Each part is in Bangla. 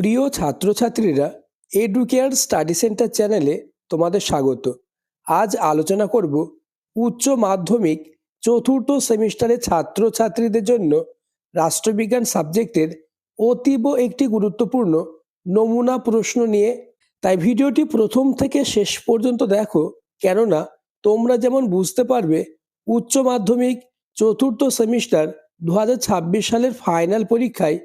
প্রিয় ছাত্রছাত্রীরা, এডুকেয়ার স্টাডি সেন্টার চ্যানেলে তোমাদের স্বাগত। আজ আলোচনা করব উচ্চ মাধ্যমিক চতুর্থ সেমিস্টারের ছাত্রছাত্রীদের জন্য রাষ্ট্রবিজ্ঞান সাবজেক্টের অতীব একটি গুরুত্বপূর্ণ নমুনা প্রশ্ন নিয়ে। তাই ভিডিওটি প্রথম থেকে শেষ পর্যন্ত দেখো, কেননা তোমরা যেমন বুঝতে পারবে উচ্চ মাধ্যমিক চতুর্থ সেমিস্টার 2026 সালের ফাইনাল পরীক্ষায়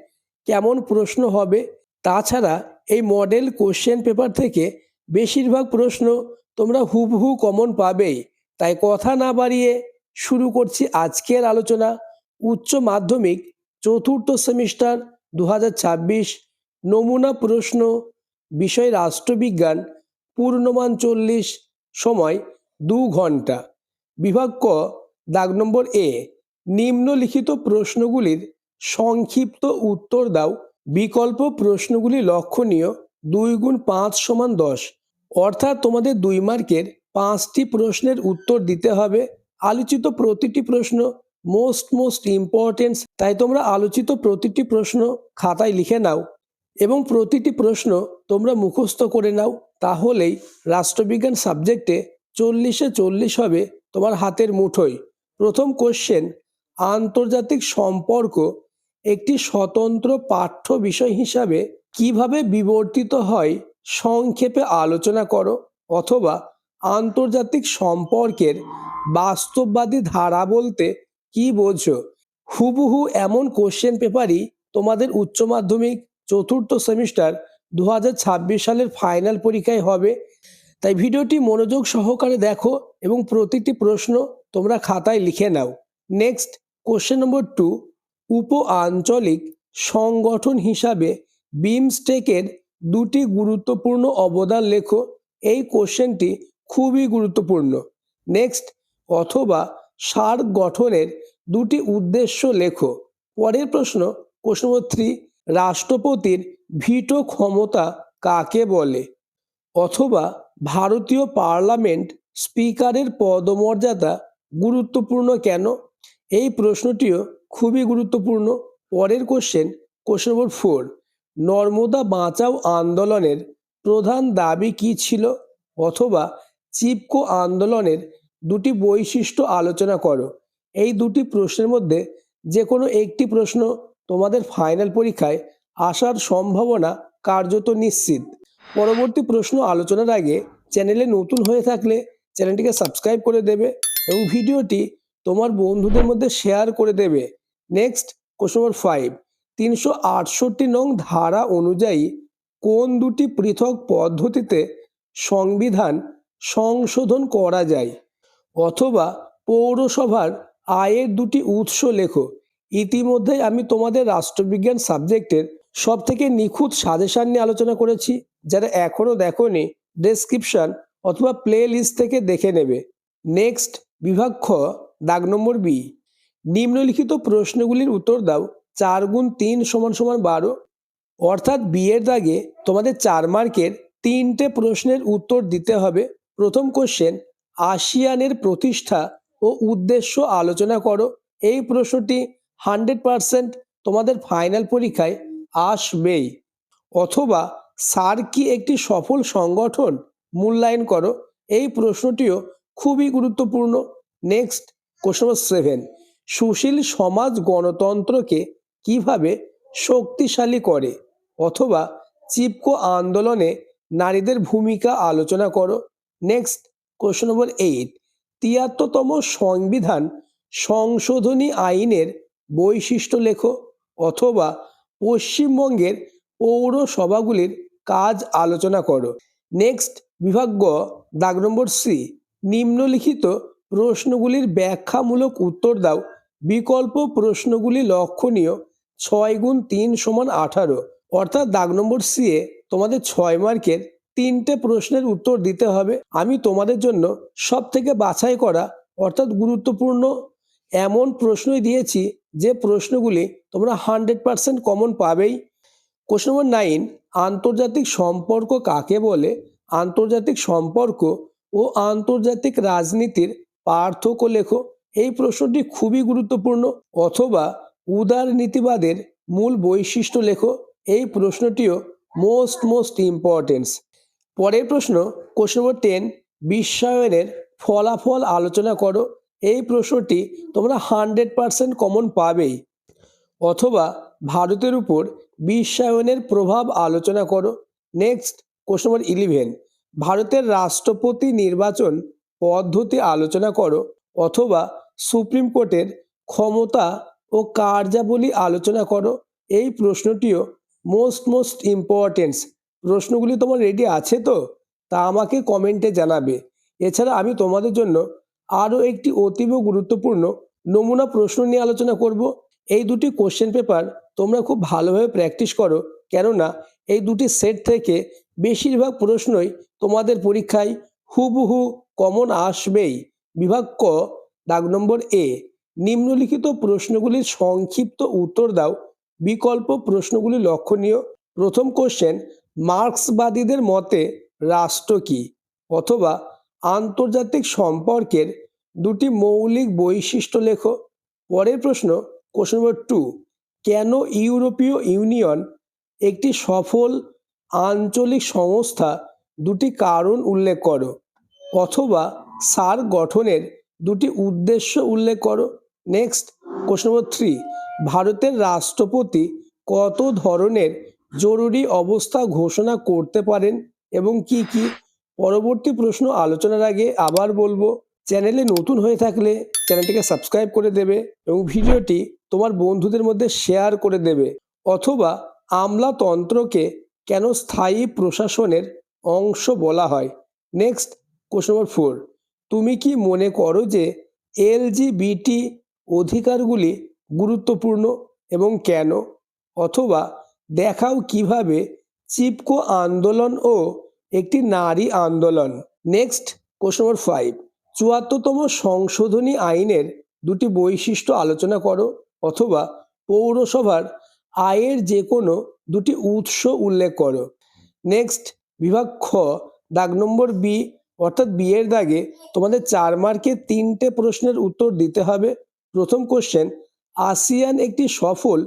কেমন প্রশ্ন হবে। তাছাড়া এই মডেল কোশ্চেন পেপার থেকে বেশিরভাগ প্রশ্ন তোমরা হুবহু কমন পাবেই। তাই কথা না বাড়িয়ে শুরু করছি আজকের আলোচনা। উচ্চ মাধ্যমিক চতুর্থ সেমিস্টার 2026 নমুনা প্রশ্ন, বিষয় রাষ্ট্রবিজ্ঞান, পূর্ণমান 40, সময় 2 ঘন্টা। বিভাগ ক, দাগ নম্বর এ, নিম্নলিখিত প্রশ্নগুলির সংক্ষিপ্ত উত্তর দাও। বিকল্প প্রশ্নগুলি লক্ষণীয়। 2 গুণ 5 সমান 10, অর্থাৎ তোমাদের 2 মার্কের 5টি প্রশ্নের উত্তর দিতে হবে। আলোচিত প্রতিটি প্রশ্ন মোস্ট ইম্পর্টেন্ট, তাই তোমরা আলোচিত প্রতিটি প্রশ্ন খাতায় লিখে নাও এবং প্রতিটি প্রশ্ন তোমরা মুখস্থ করে নাও। তাহলেই রাষ্ট্রবিজ্ঞান সাবজেক্টে 40-এ 40 হবে তোমার হাতের মুঠোয়। প্রথম কোশ্চেন, আন্তর্জাতিক সম্পর্ক একটি স্বতন্ত্র পাঠ্য বিষয় হিসাবে কিভাবে বিবর্তিত হয় সংক্ষেপে আলোচনা করো। অথবা আন্তর্জাতিক সম্পর্কের বাস্তববাদী ধারা বলতে কি বোঝো। হুবহু এমন কোশ্চেন পেপারই তোমাদের উচ্চ মাধ্যমিক চতুর্থ সেমিস্টার 2026 সালের ফাইনাল পরীক্ষায় হবে। তাই ভিডিওটি মনোযোগ সহকারে দেখো এবং প্রতিটি প্রশ্ন তোমরা খাতায় লিখে নাও। নেক্সট, কোশ্চেন নম্বর 2, উপ আঞ্চলিক সংগঠন হিসাবে বিমস্টেকের 2টি গুরুত্বপূর্ণ অবদান লেখো। এই কোশ্চেনটি খুবই গুরুত্বপূর্ণ। নেক্সট, অথবা সার্ক গঠনের 2টি উদ্দেশ্য লেখো। পরের প্রশ্ন, কোশ্চেন নম্বর 3, রাষ্ট্রপতির ভিটো ক্ষমতা কাকে বলে। অথবা ভারতীয় পার্লামেন্ট স্পিকারের পদমর্যাদা গুরুত্বপূর্ণ কেন। এই প্রশ্নটিও খুবই গুরুত্বপূর্ণ। পরের কোশ্চেন নম্বর 4, নর্মদা বাঁচাও আন্দোলনের প্রধান দাবি কি ছিল। অথবা চিপকো আন্দোলনের 2টি বৈশিষ্ট্য আলোচনা করো। এই 2টি প্রশ্নের মধ্যে যে কোনো একটি প্রশ্ন তোমাদের ফাইনাল পরীক্ষায় আসার সম্ভাবনা কার্যত নিশ্চিত। পরবর্তী প্রশ্ন আলোচনার আগে চ্যানেলে নতুন হয়ে থাকলে চ্যানেলটিকে সাবস্ক্রাইব করে দেবে এবং ভিডিওটি তোমার বন্ধুদের মধ্যে শেয়ার করে দেবে। নেক্সট, কোশ্চেন নম্বর 5, 368 নং ধারা অনুযায়ী কোন 2টি পৃথক পদ্ধতিতে সংবিধান সংশোধন করা যায়। অথবা পৌরসভার আয়ের 2টি উৎস লেখো। ইতিমধ্যেই আমি তোমাদের রাষ্ট্রবিজ্ঞান সাবজেক্টের সব থেকে নিখুঁত সাজেশন নিয়ে আলোচনা করেছি। যারা এখনো দেখোনি, ডেসক্রিপশন অথবা প্লে লিস্ট থেকে দেখে নেবে। নেক্সট, বিভাগ খ, দাগ নম্বর বি, নিম্নলিখিত প্রশ্নগুলির উত্তর দাও। 4 গুণ 3 সমান 12, অর্থাৎ বি এর দাগে তোমাদের 4 মার্কের 3টে প্রশ্নের উত্তর দিতে হবে। প্রথম কোশ্চেন, আসিয়ানের প্রতিষ্ঠা ও উদ্দেশ্য আলোচনা করো। এই প্রশ্নটি 100% তোমাদের ফাইনাল পরীক্ষায় আসবেই। অথবা সার্ক কি একটি সফল সংগঠন, মূল্যায়ন করো। এই প্রশ্নটিও খুবই গুরুত্বপূর্ণ। নেক্সট, কোশ্চেন নম্বর 7, সুশীল সমাজ গণতন্ত্রকে কিভাবে শক্তিশালী করে। অথবা চিপকো আন্দোলনে নারীদের ভূমিকা আলোচনা করো। নেক্সট, কোশ্চেন নম্বর 8, 73তম সংবিধান সংশোধনী আইনের বৈশিষ্ট্য লেখো। অথবা পশ্চিমবঙ্গের পৌরসভাগুলির কাজ আলোচনা করো। নেক্সট, বিভাগ গ, দাগ নম্বর সি, নিম্নলিখিত প্রশ্নগুলির ব্যাখ্যামূলক উত্তর দাও। বিকল্প প্রশ্নগুলি লক্ষণীয়। 6 গুণ 3 সমান 18, অর্থাৎ দাগ নম্বর সি এ তোমাদের 6 মার্কের 3টে প্রশ্নের উত্তর দিতে হবে। আমি তোমাদের জন্য সব থেকে বাছাই করা অর্থাৎ গুরুত্বপূর্ণ এমন প্রশ্নই দিয়েছি যে প্রশ্নগুলি তোমরা 100% কমন পাবেই। কোশ্চেন নম্বর 9, আন্তর্জাতিক সম্পর্ক কাকে বলে। আন্তর্জাতিক সম্পর্ক ও আন্তর্জাতিক রাজনীতির পার্থক্য লেখো। এই প্রশ্নটি খুবই গুরুত্বপূর্ণ। অথবা উদারনীতিবাদের মূল বৈশিষ্ট্য লেখো। এই প্রশ্নটিও মোস্ট ইম্পর্টেন্স। পরের প্রশ্ন, কোশ্চেন নম্বর 10, বিশ্বায়নের ফলাফল আলোচনা করো। এই প্রশ্নটি তোমরা 100% কমন পাবেই। অথবা ভারতের উপর বিশ্বায়নের প্রভাব আলোচনা করো। নেক্সট, কোশ্চেন নম্বর 11, ভারতের রাষ্ট্রপতি নির্বাচন পদ্ধতি আলোচনা করো। অথবা সুপ্রিম কোর্টের ক্ষমতা ও কার্যাবলী আলোচনা করো। এই প্রশ্নটিও মোস্ট ইম্পর্টেন্স। প্রশ্নগুলি তোমার রেডি আছে তো? তা আমাকে কমেন্টে জানাবে। এছাড়া আমি তোমাদের জন্য আরও একটি অতীব গুরুত্বপূর্ণ নমুনা প্রশ্ন নিয়ে আলোচনা করব। এই দুটি কোশ্চেন পেপার তোমরা খুব ভালোভাবে প্র্যাকটিস করো, কেননা এই দুটি সেট থেকে বেশিরভাগ প্রশ্নই তোমাদের পরীক্ষায় হুবহু কমন আসবেই। বিভাগ ক, দাগ নম্বর এ, নিম্নলিখিত প্রশ্নগুলির সংক্ষিপ্ত উত্তর দাও। বিকল্প প্রশ্নগুলি লক্ষণীয়। প্রথম কোশ্চেন, মার্ক্সবাদীদের মতে রাষ্ট্র কি? অথবা আন্তর্জাতিক সম্পর্কের দুটি মৌলিক বৈশিষ্ট্য লেখো। পরের প্রশ্ন, কোশ্চেন নম্বর 2, কেন ইউরোপীয় ইউনিয়ন একটি সফল আঞ্চলিক সংস্থা? দুটি কারণ উল্লেখ করো। অথবা সার্ক গঠনের দুটি উদ্দেশ্য উল্লেখ করো। নেক্সট, কোশ্চেন নম্বর 3, ভারতের রাষ্ট্রপতি কত ধরনের জরুরি অবস্থা ঘোষণা করতে পারেন এবং কি কি? পরবর্তী প্রশ্ন আলোচনার আগে আবার বলবো, চ্যানেলে নতুন হয়ে থাকলে চ্যানেলটিকে সাবস্ক্রাইব করে দেবে এবং ভিডিওটি তোমার বন্ধুদের মধ্যে শেয়ার করে দেবে। অথবা আমলাতন্ত্রকে কেন স্থায়ী প্রশাসনের অংশ বলা হয়? নেক্সট, কোশ্চেন নম্বর 4, তুমি কি মনে করো যে LGBT অধিকারগুলি গুরুত্বপূর্ণ এবং কেন? অথবা দেখাও কিভাবে চিপকো আন্দোলন ও একটি নারী আন্দোলন। নেক্সট, কোশ্চেন নম্বর 5, 74তম সংশোধনী আইনের দুটি বৈশিষ্ট্য আলোচনা করো। অথবা পৌরসভার আয়ের যে কোনো দুটি উৎস উল্লেখ করো। নেক্সট, বিভাগ খ, দাগ নম্বর বি, অর্থাৎ বি এর দাগে তোমাদের 4 মার্কে 3টে প্রশ্নের উত্তর দিতে হবে। প্রথম কোশ্চেন, আসিয়ান একটি সফল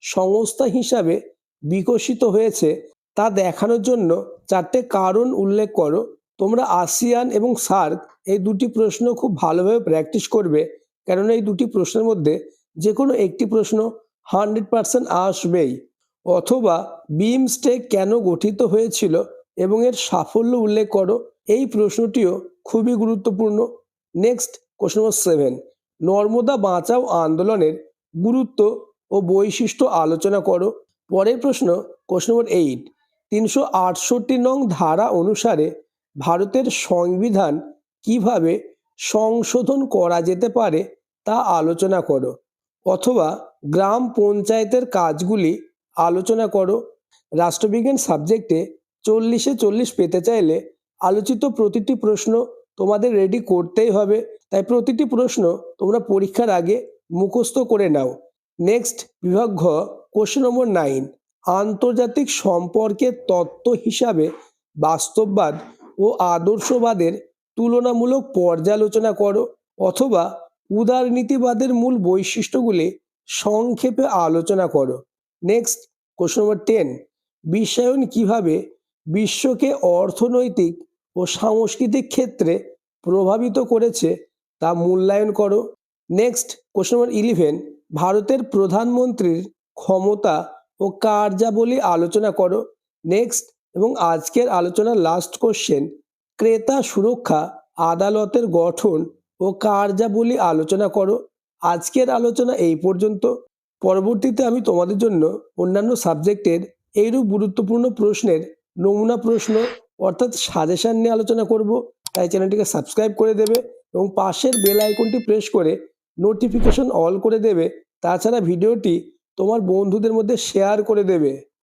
সংস্থা হিসাবে বিকশিত হয়েছে তা দেখানোর জন্য 4টে কারণ উল্লেখ করো। তোমরা আসিয়ান এবং সার্ক এই দুটি প্রশ্ন খুব ভালোভাবে প্র্যাকটিস করবে, কেননা এই দুটি প্রশ্নের মধ্যে যে কোনো একটি প্রশ্ন 100% আসবেই। অথবা বিমস্টেক কেন গঠিত হয়েছিল এবং এর সাফল্য উল্লেখ করো। এই প্রশ্নটিও খুবই গুরুত্বপূর্ণ। নেক্সট, কোশ্চেন নম্বর 7, নর্মদা বাঁচাও আন্দোলনের গুরুত্ব ও বৈশিষ্ট্য আলোচনা করো। পরের প্রশ্ন, কোশ্চেন নম্বর 8, 368 নং ধারা অনুসারে ভারতের সংবিধান কিভাবে সংশোধন করা যেতে পারে তা আলোচনা করো। অথবা গ্রাম পঞ্চায়েতের কাজগুলি আলোচনা করো। রাষ্ট্রবিজ্ঞান সাবজেক্টে 40-এ 40 পেতে চাইলে আলোচিত প্রতিটি প্রশ্ন তোমাদের রেডি করতেই হবে, তাই প্রতিটি প্রশ্ন তোমরা পরীক্ষার আগে মুখস্থ করে নাও। নেক্সট, বিভাগ ঘ, কোশ্চেন নম্বর 9, আন্তর্জাতিক সম্পর্কের তত্ত্ব হিসাবে বাস্তববাদ ও আদর্শবাদের তুলনামূলক পর্যালোচনা করো। অথবা উদারনীতিবাদের মূল বৈশিষ্ট্যগুলি সংক্ষেপে আলোচনা করো। নেক্সট, কোশ্চেন নম্বর 10, বিশ্বায়ন কিভাবে বিশ্বকে অর্থনৈতিক ও সাংস্কৃতিক ক্ষেত্রে প্রভাবিত করেছে তা মূল্যায়ন করো। নেক্সট, কোশ্চেন নম্বর 11, ভারতের প্রধানমন্ত্রীর ক্ষমতা ও কার্যাবলী আলোচনা করো। নেক্সট, এবং আজকের আলোচনার লাস্ট কোশ্চেন, ক্রেতা সুরক্ষা আদালতের গঠন ও কার্যাবলী আলোচনা করো। আজকের আলোচনা এই পর্যন্ত। পরবর্তীতে আমি তোমাদের জন্য অন্যান্য সাবজেক্টের এইরূপ গুরুত্বপূর্ণ প্রশ্নের নমুনা প্রশ্ন অর্থাৎ সাজেশন নিয়ে আলোচনা করব, তাই চ্যানেলটিকে সাবস্ক্রাইব করে দেবে এবং পাশের বেল আইকনটি প্রেস করে নোটিফিকেশন অল করে দেবে। তাছাড়া ভিডিওটি তোমার বন্ধুদের মধ্যে শেয়ার করে দেবে।